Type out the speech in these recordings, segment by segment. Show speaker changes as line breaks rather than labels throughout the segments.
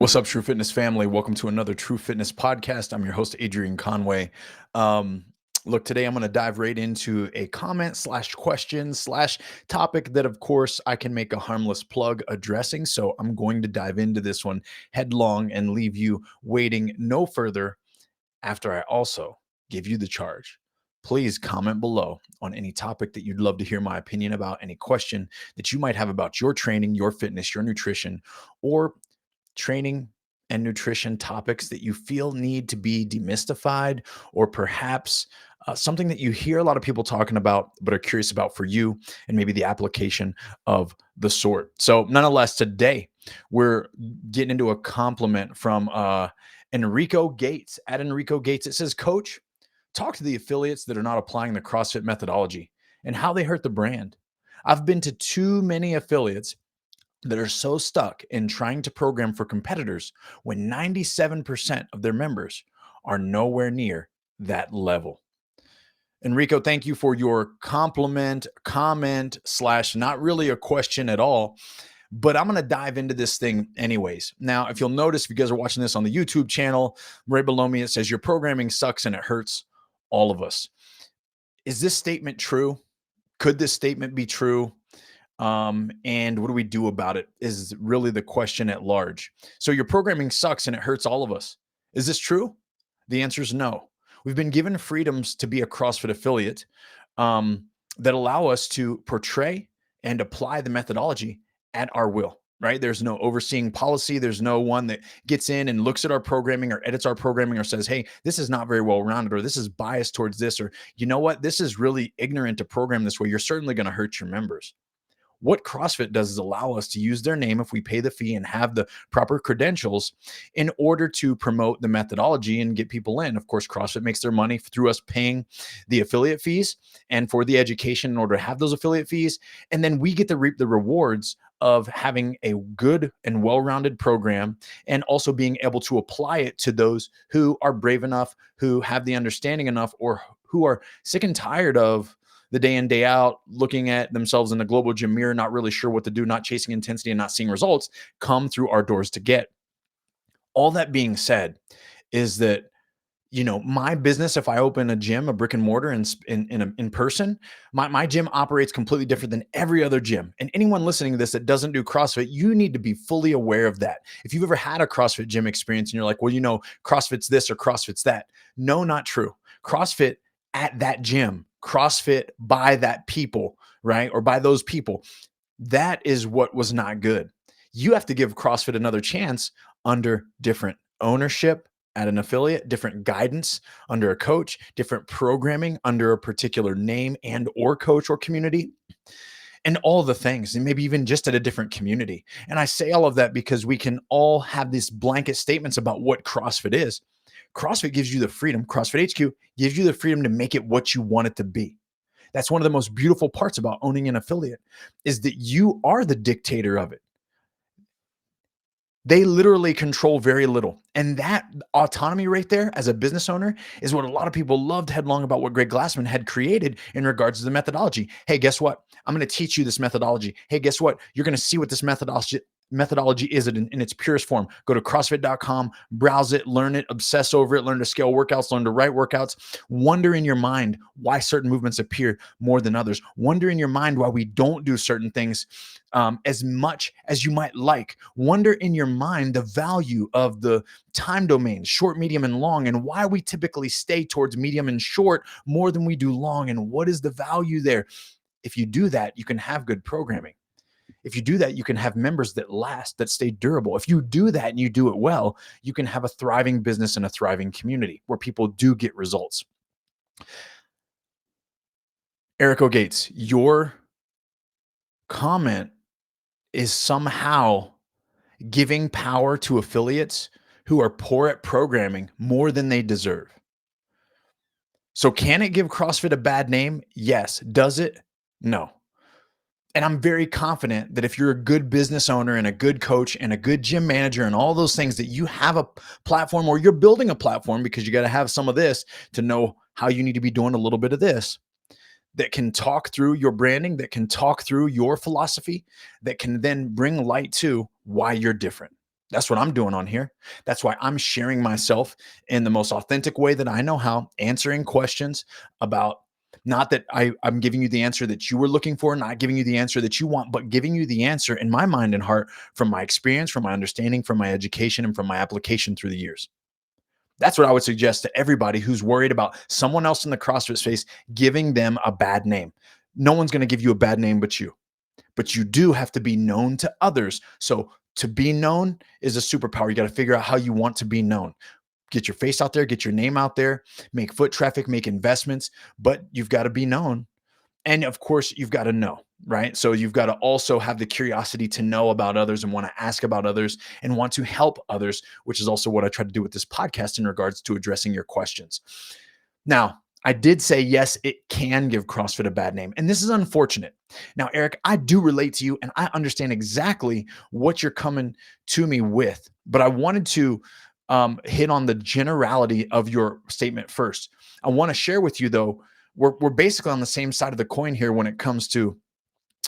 What's up, True Fitness family? Welcome to another True Fitness podcast. I'm your host, Adrian Conway. Um, Look, today I'm going to dive right into a comment slash question slash topic that, of course, I can make a harmless plug addressing. So I'm going to dive into this one headlong and leave you waiting no further after I also give you the charge. Please comment below on any topic that you'd love to hear my opinion about, any question that you might have about your training, your fitness, your nutrition, or training and nutrition topics that you feel need to be demystified, or perhaps something that you hear a lot of people talking about but are curious about for you and maybe the application of the sort. So nonetheless, today we're getting into a compliment from Enrico Gates. At Enrico Gates, it says, Coach, talk to the affiliates that are not applying the CrossFit methodology and how they hurt the brand. I've been to too many affiliates that are so stuck in trying to program for competitors when 97% of their members are nowhere near that level. Enrico, thank you for your compliment, comment, slash not really a question at all, but I'm going to dive into this thing anyways. Now, if you'll notice, if you guys are watching this on the YouTube channel, right below me, it says your programming sucks and it hurts all of us. Is this statement true? Could this statement be true? And what do we do about it is really the question at large. So your programming sucks and it hurts all of us. Is this true? The answer is no. We've been given freedoms to be a CrossFit affiliate that allow us to portray and apply the methodology at our will, right? There's no overseeing policy. There's no one that gets in and looks at our programming or edits our programming or says, hey, this is not very well rounded, or this is biased towards this, or you know what, this is really ignorant to program this way. You're certainly going to hurt your members. What CrossFit does is allow us to use their name if we pay the fee and have the proper credentials in order to promote the methodology and get people in. Of course, CrossFit makes their money through us paying the affiliate fees and for the education in order to have those affiliate fees. And then we get to reap the rewards of having a good and well-rounded program and also being able to apply it to those who are brave enough, who have the understanding enough, or who are sick and tired of the day in, day out, looking at themselves in the global gym mirror, not really sure what to do, not chasing intensity and not seeing results, come through our doors to get. All that being said is that, you know, my business, if I open a gym, a brick and mortar in person, my gym operates completely different than every other gym. And anyone listening to this that doesn't do CrossFit, you need to be fully aware of that. If you've ever had a CrossFit gym experience and you're like, well, you know, CrossFit's this or CrossFit's that. No, not true. CrossFit at that gym, CrossFit by that people, right? Or by those people. That is what was not good. You have to give CrossFit another chance under different ownership at an affiliate, different guidance under a coach, different programming under a particular name and or coach or community, and all the things, and maybe even just at a different community. And I say all of that because we can all have these blanket statements about what CrossFit is. CrossFit gives you the freedom, CrossFit HQ gives you the freedom to make it what you want it to be. That's one of the most beautiful parts about owning an affiliate, is that you are the dictator of it. They literally control very little. And that autonomy right there as a business owner is what a lot of people loved headlong about what Greg Glassman had created in regards to the methodology. Hey, guess what? I'm going to teach you this methodology. Hey, guess what? You're going to see what this methodology is in its purest form. Go to CrossFit.com, browse it, learn it, obsess over it, learn to scale workouts, learn to write workouts. Wonder in your mind why certain movements appear more than others. Wonder in your mind why we don't do certain things as much as you might like. Wonder in your mind the value of the time domains, short, medium, and long, and why we typically stay towards medium and short more than we do long, and what is the value there. If you do that, you can have good programming. If you do that, you can have members that last, that stay durable. If you do that and you do it well, you can have a thriving business and a thriving community where people do get results. Eric O'Gates, your comment is somehow giving power to affiliates who are poor at programming more than they deserve. So can it give CrossFit a bad name? Yes. Does it? No. And I'm very confident that if you're a good business owner and a good coach and a good gym manager and all those things, that you have a platform, or you're building a platform, because you got to have some of this to know how you need to be doing a little bit of this, that can talk through your branding, that can talk through your philosophy, that can then bring light to why you're different. That's what I'm doing on here. That's why I'm sharing myself in the most authentic way that I know how, answering questions about, not that I'm giving you the answer that you were looking for, not giving you the answer that you want, but giving you the answer in my mind and heart from my experience, from my understanding, from my education, and from my application through the years. That's what I would suggest to everybody who's worried about someone else in the CrossFit space giving them a bad name. No one's going to give you a bad name but you do have to be known to others. So to be known is a superpower. You got to figure out how you want to be known. Get your face out there, get your name out there, make foot traffic, make investments, but you've got to be known. And of course, you've got to know, right? So you've got to also have the curiosity to know about others and want to ask about others and want to help others, which is also what I try to do with this podcast in regards to addressing your questions. Now, I did say, yes, it can give CrossFit a bad name. And this is unfortunate. Now, Eric, I do relate to you and I understand exactly what you're coming to me with, but I wanted to hit on the generality of your statement first. I want to share with you, though, we're basically on the same side of the coin here when it comes to,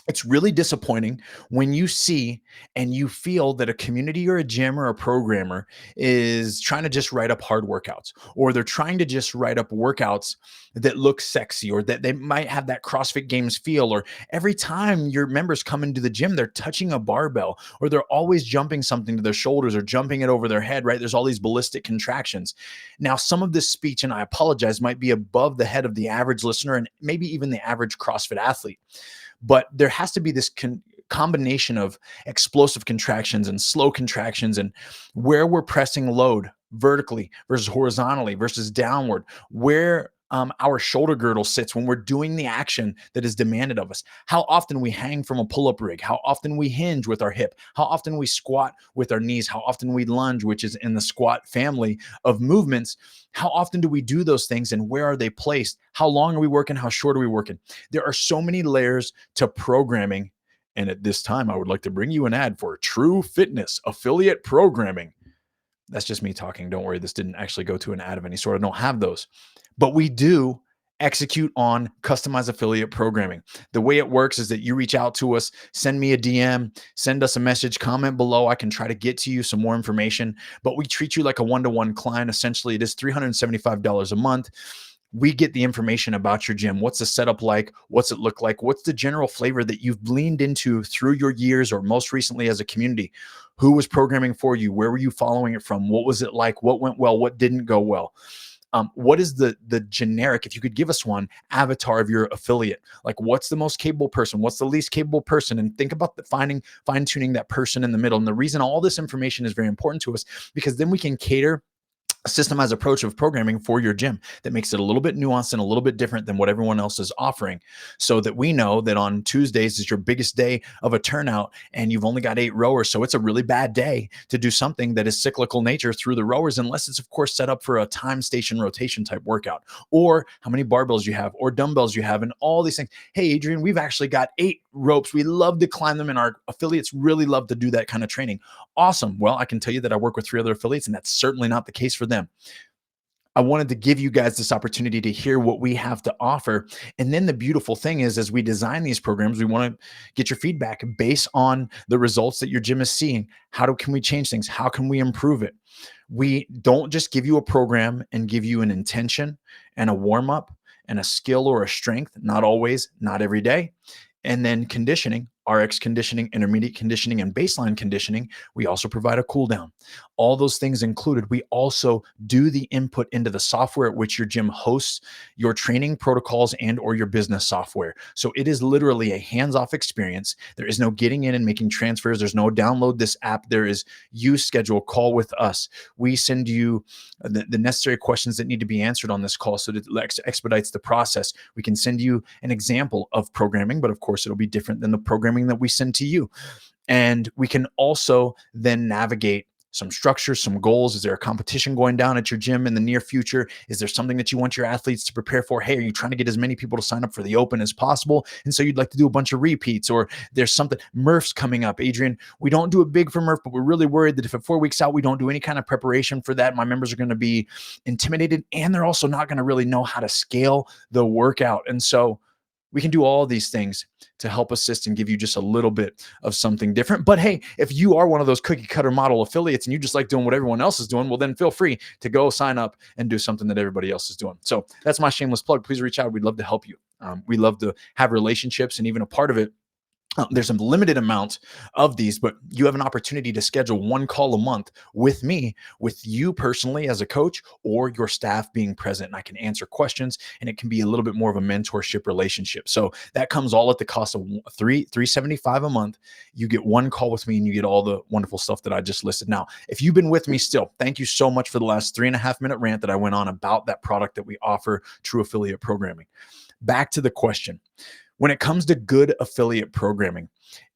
it's really disappointing when you see and you feel that a community or a gym or a programmer is trying to just write up hard workouts, or they're trying to just write up workouts that look sexy, or that they might have that CrossFit Games feel, or every time your members come into the gym, they're touching a barbell, or they're always jumping something to their shoulders or jumping it over their head, right? There's all these ballistic contractions. Now, some of this speech, and I apologize, might be above the head of the average listener and maybe even the average CrossFit athlete. But there has to be this combination of explosive contractions and slow contractions, and where we're pressing load vertically versus horizontally versus downward, where our shoulder girdle sits when we're doing the action that is demanded of us, how often we hang from a pull-up rig, how often we hinge with our hip, how often we squat with our knees, how often we lunge, which is in the squat family of movements. How often do we do those things and where are they placed? How long are we working? How short are we working? There are so many layers to programming. And at this time, I would like to bring you an ad for True Fitness affiliate programming. That's just me talking. Don't worry. This didn't actually go to an ad of any sort. I don't have those. But we do execute on customized affiliate programming. The way it works is that you reach out to us, send me a DM, send us a message, comment below. I can try to get to you some more information, but we treat you like a one-to-one client. Essentially, it is $375 a month. We get the information about your gym. What's the setup like? What's it look like? What's the general flavor that you've leaned into through your years or most recently as a community? Who was programming for you? Where were you following it from? What was it like? What went well? What didn't go well? What is the generic, if you could give us one, avatar of your affiliate? Like, what's the most capable person? What's the least capable person? And think about the fine tuning that person in the middle. And the reason all this information is very important to us, because then we can cater a systemized approach of programming for your gym that makes it a little bit nuanced and a little bit different than what everyone else is offering, so that we know that on Tuesdays is your biggest day of a turnout and you've only got 8 rowers. So it's a really bad day to do something that is cyclical nature through the rowers, unless it's of course set up for a time station rotation type workout, or how many barbells you have or dumbbells you have and all these things. Hey, Adrian, we've actually got 8 ropes. We love to climb them and our affiliates really love to do that kind of training. Awesome. Well, I can tell you that I work with 3 other affiliates and that's certainly not the case for them. I wanted to give you guys this opportunity to hear what we have to offer. And then the beautiful thing is, as we design these programs, we want to get your feedback based on the results that your gym is seeing. Can we change things? How can we improve it? We don't just give you a program and give you an intention and a warm up and a skill or a strength. Not always, not every day. And then conditioning, RX conditioning, intermediate conditioning, and baseline conditioning. We also provide a cool down. All those things included. We also do the input into the software at which your gym hosts your training protocols and or your business software. So it is literally a hands-off experience. There is no getting in and making transfers. There's no download this app. There is you schedule a call with us. We send you the necessary questions that need to be answered on this call so that it expedites the process. We can send you an example of programming, but of course it'll be different than the programming that we send to you. And we can also then navigate some structure, some goals. Is there a competition going down at your gym in the near future? Is there something that you want your athletes to prepare for? Hey, are you trying to get as many people to sign up for the open as possible? And so you'd like to do a bunch of repeats, or there's something, Murph's coming up. Adrian, we don't do it big for Murph, but we're really worried that if at 4 weeks out, we don't do any kind of preparation for that, my members are going to be intimidated and they're also not going to really know how to scale the workout. And so We can do all these things to help assist and give you just a little bit of something different. But hey, if you are one of those cookie cutter model affiliates and you just like doing what everyone else is doing, well, then feel free to go sign up and do something that everybody else is doing. So that's my shameless plug. Please reach out. We'd love to help you. We love to have relationships, and even a part of it, there's a limited amount of these, but you have an opportunity to schedule one call a month with me, with you personally as a coach, or your staff being present. And I can answer questions, and it can be a little bit more of a mentorship relationship. So that comes all at the cost of $375 a month. You get one call with me, and you get all the wonderful stuff that I just listed. Now, if you've been with me still, thank you so much for the last 3.5 minute rant that I went on about that product that we offer, True Affiliate Programming. Back to the question. When it comes to good affiliate programming,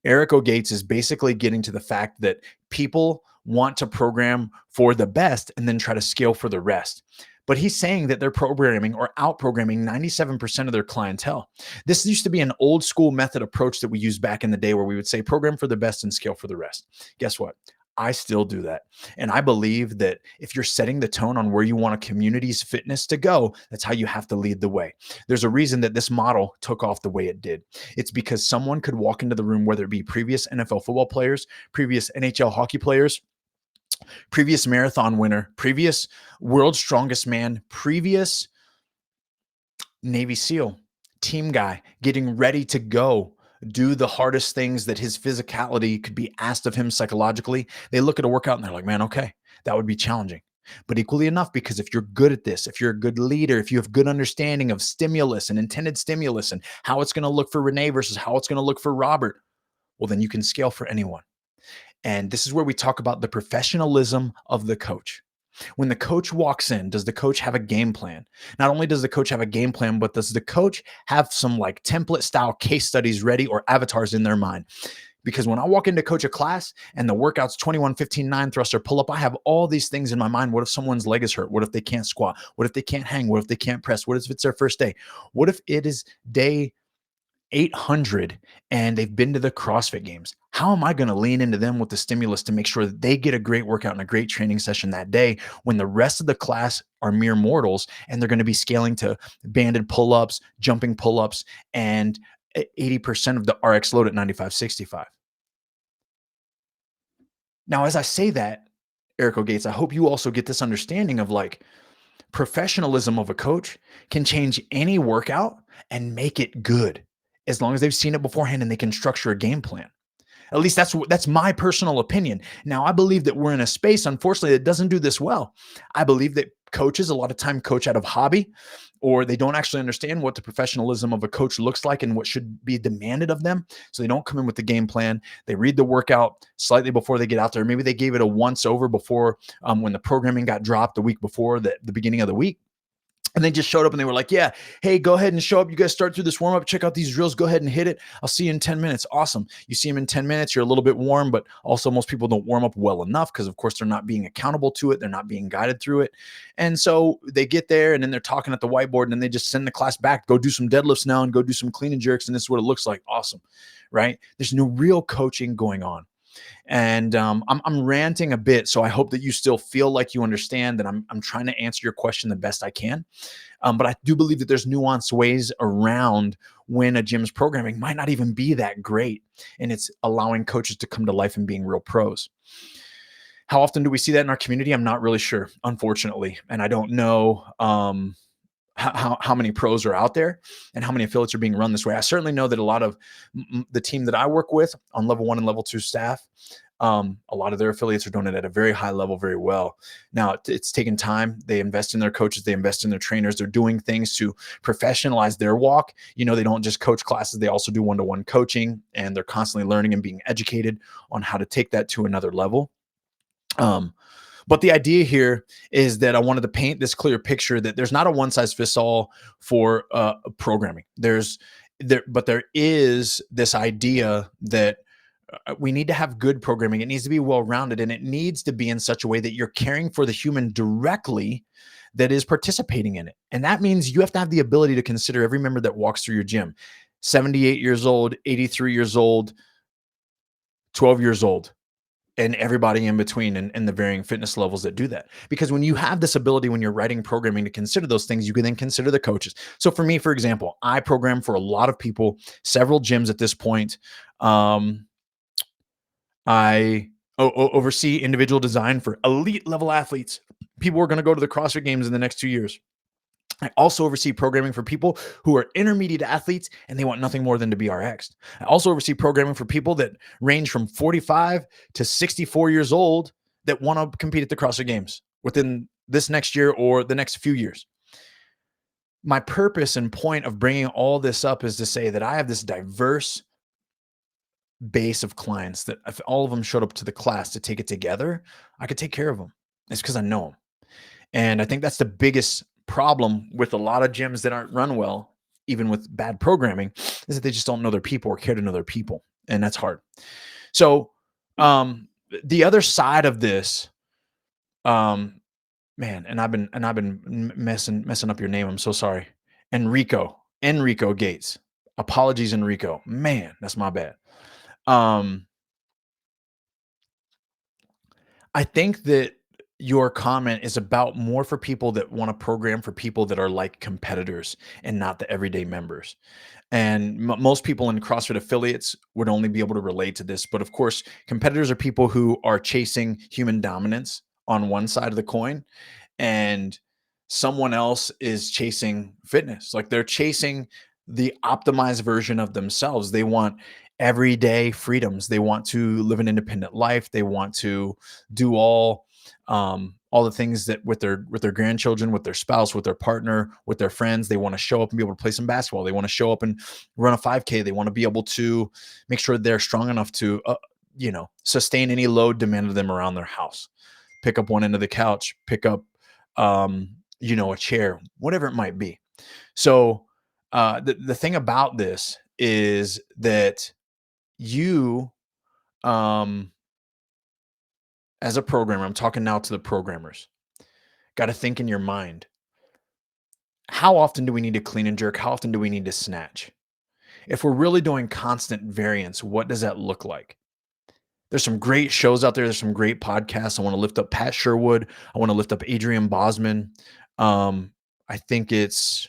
Eric O'Gates is basically getting to the fact that people want to program for the best and then try to scale for the rest. But he's saying that they're programming or out programming 97% of their clientele. This used to be an old school method approach that we used back in the day, where we would say program for the best and scale for the rest. Guess what? I still do that. And I believe that if you're setting the tone on where you want a community's fitness to go, that's how you have to lead the way. There's a reason that this model took off the way it did. It's because someone could walk into the room, whether it be previous NFL football players, previous NHL hockey players, previous marathon winner, previous world's strongest man, previous Navy SEAL, team guy, getting ready to go do the hardest things that his physicality could be asked of him psychologically. They look at a workout and they're like, man, okay, that would be challenging. But equally enough, because if you're good at this, if you're a good leader, if you have good understanding of stimulus and intended stimulus and how it's going to look for Renee versus how it's going to look for Robert, well, then you can scale for anyone. And this is where we talk about the professionalism of the coach. When the coach walks in, does the coach have a game plan? Not only does the coach have a game plan, but does the coach have some like template style case studies ready or avatars in their mind? Because when I walk in to coach a class and the workout's 21, 15, 9 thruster pull up, I have all these things in my mind. What if someone's leg is hurt? What if they can't squat? What if they can't hang? What if they can't press? What if it's their first day? What if it is day 800 and they've been to the CrossFit games? How am I going to lean into them with the stimulus to make sure that they get a great workout and a great training session that day, when the rest of the class are mere mortals and they're going to be scaling to banded pull-ups, jumping pull-ups, and 80% of the RX load at 95-65? Now, as I say that, Eric O'Gates, I hope you also get this understanding of like, professionalism of a coach can change any workout and make it good, as long as they've seen it beforehand and they can structure a game plan. At least that's my personal opinion. Now, I believe that we're in a space, unfortunately, that doesn't do this well. I believe that coaches a lot of time coach out of hobby, or they don't actually understand what the professionalism of a coach looks like and what should be demanded of them. So they don't come in with the game plan. They read the workout slightly before they get out there. Maybe they gave it a once over before, when the programming got dropped the week before the beginning of the week. And they just showed up and they were like, yeah, hey, go ahead and show up. You guys start through this warm up, check out these drills, go ahead and hit it. I'll see you in 10 minutes. Awesome. You see them in 10 minutes. You're a little bit warm, but also most people don't warm up well enough because, of course, they're not being accountable to it. They're not being guided through it. And so they get there and then they're talking at the whiteboard and then they just send the class back, go do some deadlifts now and go do some clean and jerks. And this is what it looks like. Awesome. Right? There's no real coaching going on. And I'm ranting a bit, so I hope that you still feel like you understand that I'm trying to answer your question the best I can. But I do believe that there's nuanced ways around when a gym's programming might not even be that great, and it's allowing coaches to come to life and being real pros. How often do we see that in our community? I'm not really sure, unfortunately, and I don't know how many pros are out there and how many affiliates are being run this way. I certainly know that a lot of the team that I work with on level 1 and level 2 staff, a lot of their affiliates are doing it at a very high level, very well. Now, it's taken time. They invest in their coaches. They invest in their trainers. They're doing things to professionalize their walk. You know, they don't just coach classes. They also do one-to-one coaching, and they're constantly learning and being educated on how to take that to another level. But the idea here is that I wanted to paint this clear picture that there's not a one size fits all for programming. But there is this idea that we need to have good programming. It needs to be well-rounded, and it needs to be in such a way that you're caring for the human directly that is participating in it. And that means you have to have the ability to consider every member that walks through your gym, 78 years old, 83 years old, 12 years old. and everybody in between and the varying fitness levels that do that. Because when you have this ability, when you're writing programming to consider those things, you can then consider the coaches. So for me, for example, I program for a lot of people, several gyms at this point. Um, I oversee individual design for elite level athletes. People are going to go to the CrossFit Games in the next 2 years. I also oversee programming for people who are intermediate athletes and they want nothing more than to be RX'd. I also oversee programming for people that range from 45 to 64 years old that want to compete at the CrossFit Games within this next year or the next few years. My purpose and point of bringing all this up is to say that I have this diverse base of clients that if all of them showed up to the class to take it together, I could take care of them. It's because I know them. And I think that's the biggest problem with a lot of gyms that aren't run well, even with bad programming, is that they just don't know their people or care to know their people. And that's hard. So, the other side of this, um, man, and I've been messing up your name. I'm so sorry. Enrico Gates. Apologies, Enrico. Man, that's my bad. Um, I think that your comment is about more for people that want to program for people that are like competitors and not the everyday members. And most people in CrossFit affiliates would only be able to relate to this. But of course, competitors are people who are chasing human dominance on one side of the coin, and someone else is chasing fitness. Like they're chasing the optimized version of themselves. They want everyday freedoms. They want to live an independent life. They want to do all the things that with their grandchildren, with their spouse, with their partner, with their friends. They want to show up and be able to play some basketball. They want to show up and run a 5K. They want to be able to make sure they're strong enough to sustain any load demanded of them around their house. Pick up one end of the couch, pick up a chair, whatever it might be. So the thing about this is that you, um, as a programmer, I'm talking now to the programmers, got to think in your mind, how often do we need to clean and jerk? How often do we need to snatch? If we're really doing constant variance, what does that look like? There's some great shows out there. There's some great podcasts. I want to lift up Pat Sherwood. I want to lift up Adrian Bosman. I think it's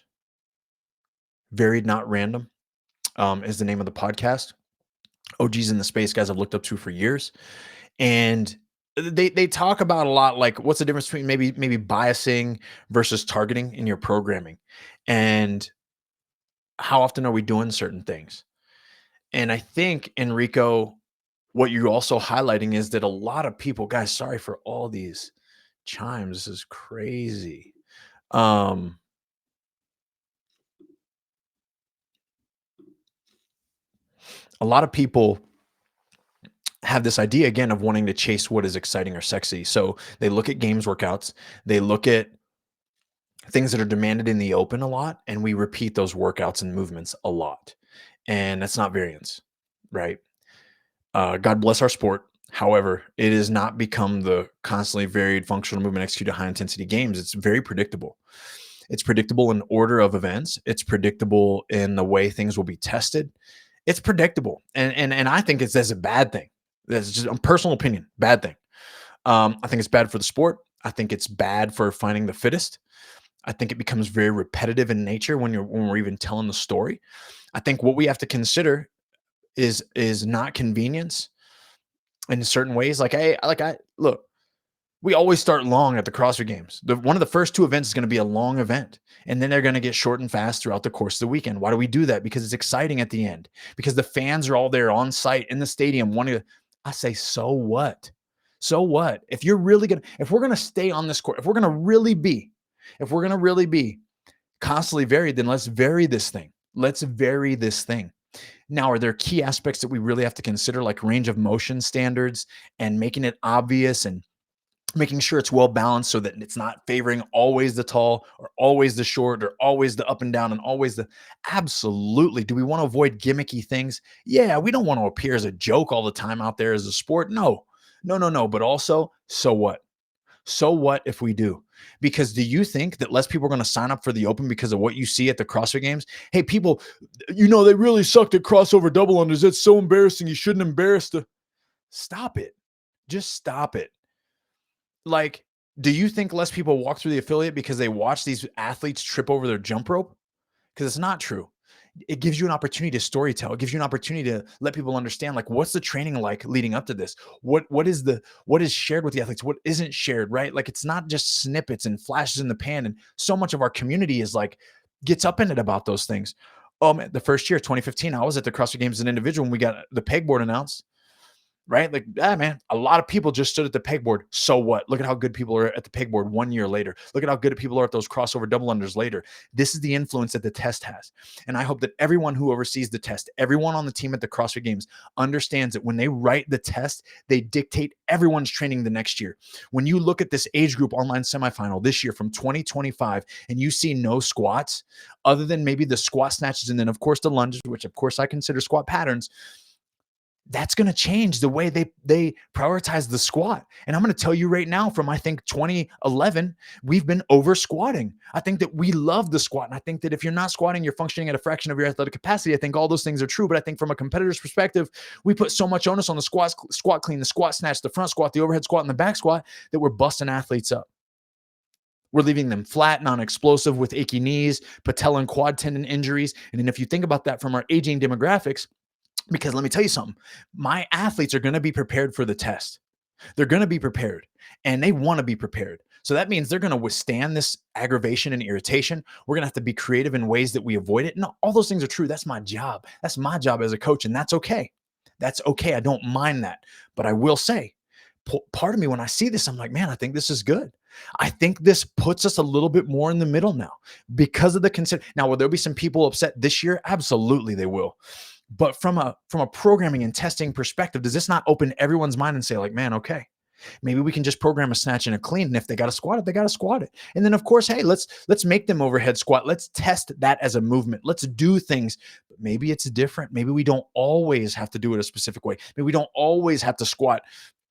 Varied Not Random, is the name of the podcast. OGs in the space, guys I've looked up to for years. And they talk about a lot, like what's the difference between maybe biasing versus targeting in your programming, and how often are we doing certain things. And I think, Enrico, what you're also highlighting is that a lot of people, guys, sorry for all these chimes, this is crazy. um a lot of people have this idea again of wanting to chase what is exciting or sexy. So they look at games workouts, they look at things that are demanded in the open a lot, and we repeat those workouts and movements a lot. And that's not variance, right? God bless our sport. However, it has not become the constantly varied functional movement executed high intensity games. It's very predictable. It's predictable in order of events. It's predictable in the way things will be tested. It's predictable, and I think it's as a bad thing. That's just a personal opinion. Bad thing. I think it's bad for the sport. I think it's bad for finding the fittest. I think it becomes very repetitive in nature when we're even telling the story. I think what we have to consider is not convenience in certain ways. I look, we always start long at the CrossFit Games. One of the first two events is going to be a long event, and then they're going to get short and fast throughout the course of the weekend. Why do we do that? Because it's exciting at the end. Because the fans are all there on site in the stadium wanting to. I say, so what? So what? If we're gonna stay on this court, if we're gonna really be constantly varied, then let's vary this thing. Let's vary this thing. Now, are there key aspects that we really have to consider, like range of motion standards and making it obvious and making sure it's well balanced so that it's not favoring always the tall or always the short or always the up and down and always the absolutely. Do we want to avoid gimmicky things? Yeah, we don't want to appear as a joke all the time out there as a sport. No, no, no, no. But also, so what? So what if we do? Because do you think that less people are going to sign up for the open because of what you see at the CrossFit Games? Hey, people, they really sucked at crossover double unders. It's so embarrassing. You shouldn't embarrass the. Stop it. Just stop it. Like, do you think less people walk through the affiliate because they watch these athletes trip over their jump rope? Because it's not true. It gives you an opportunity to storytell. It gives you an opportunity to let people understand, like, what's the training like leading up to this? What is shared with the athletes? What isn't shared, right? Like, it's not just snippets and flashes in the pan. And so much of our community is like gets up in it about those things. Man, the first year, 2015, I was at the CrossFit Games as an individual when we got the pegboard announced, right? Like, man, a lot of people just stood at the pegboard. So what? Look at how good people are at the pegboard 1 year later. Look at how good people are at those crossover double unders later. This is the influence that the test has. And I hope that everyone who oversees the test, everyone on the team at the CrossFit Games understands that when they write the test, they dictate everyone's training the next year. When you look at this age group online semifinal this year from 2025 and you see no squats, other than maybe the squat snatches and then, of course, the lunges, which, of course, I consider squat patterns, that's going to change the way they prioritize the squat. And I'm going to tell you right now, from I think 2011, we've been over squatting. I think that we love the squat. And I think that if you're not squatting, you're functioning at a fraction of your athletic capacity. I think all those things are true. But I think from a competitor's perspective, we put so much onus on the squat clean, the squat snatch, the front squat, the overhead squat, and the back squat that we're busting athletes up. We're leaving them flat, non-explosive with achy knees, patella and quad tendon injuries. And then if you think about that from our aging demographics, because let me tell you something, my athletes are going to be prepared for the test. They're going to be prepared and they want to be prepared. So that means they're going to withstand this aggravation and irritation. We're going to have to be creative in ways that we avoid it. No, all those things are true. That's my job. That's my job as a coach. And that's okay. That's okay. I don't mind that. But I will say, part of me, when I see this, I'm like, man, I think this is good. I think this puts us a little bit more in the middle now because of the consider. Now, will there be some people upset this year? Absolutely, they will. But from a programming and testing perspective, does this not open everyone's mind and say, like, man, okay, maybe we can just program a snatch and a clean, and if they got to squat it, they got to squat it. And then, of course, hey, let's make them overhead squat. Let's test that as a movement. Let's do things. But maybe it's different. Maybe we don't always have to do it a specific way. Maybe we don't always have to squat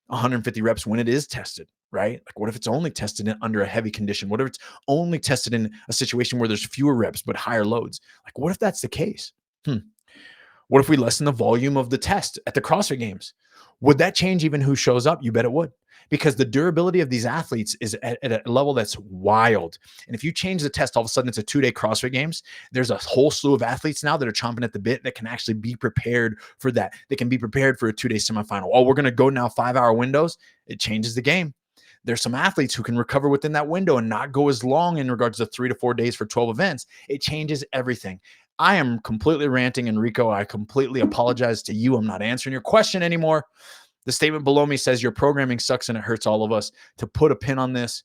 150 reps when it is tested, right? Like, what if it's only tested under a heavy condition? What if it's only tested in a situation where there's fewer reps but higher loads? Like, what if that's the case? What if we lessen the volume of the test at the CrossFit Games? Would that change even who shows up? You bet it would. Because the durability of these athletes is at a level that's wild. And if you change the test, all of a sudden it's a 2-day CrossFit Games. There's a whole slew of athletes now that are chomping at the bit that can actually be prepared for that. They can be prepared for a 2-day semifinal. Oh, we're going to go now 5-hour windows. It changes the game. There's some athletes who can recover within that window and not go as long in regards to 3 to 4 days for 12 events. It changes everything. I am completely ranting, Enrico. I completely apologize to you. I'm not answering your question anymore. The statement below me says your programming sucks and it hurts all of us. To put a pin on this,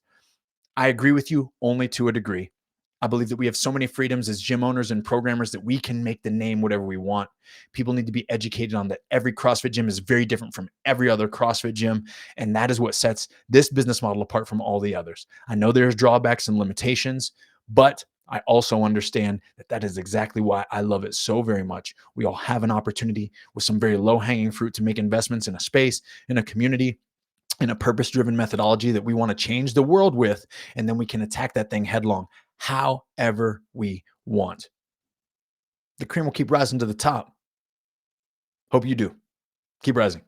I agree with you only to a degree. I believe that we have so many freedoms as gym owners and programmers that we can make the name whatever we want. People need to be educated on that every CrossFit gym is very different from every other CrossFit gym. And that is what sets this business model apart from all the others. I know there's drawbacks and limitations, but I also understand that that is exactly why I love it so very much. We all have an opportunity with some very low-hanging fruit to make investments in a space, in a community, in a purpose-driven methodology that we want to change the world with, and then we can attack that thing headlong however we want. The cream will keep rising to the top. Hope you do. Keep rising.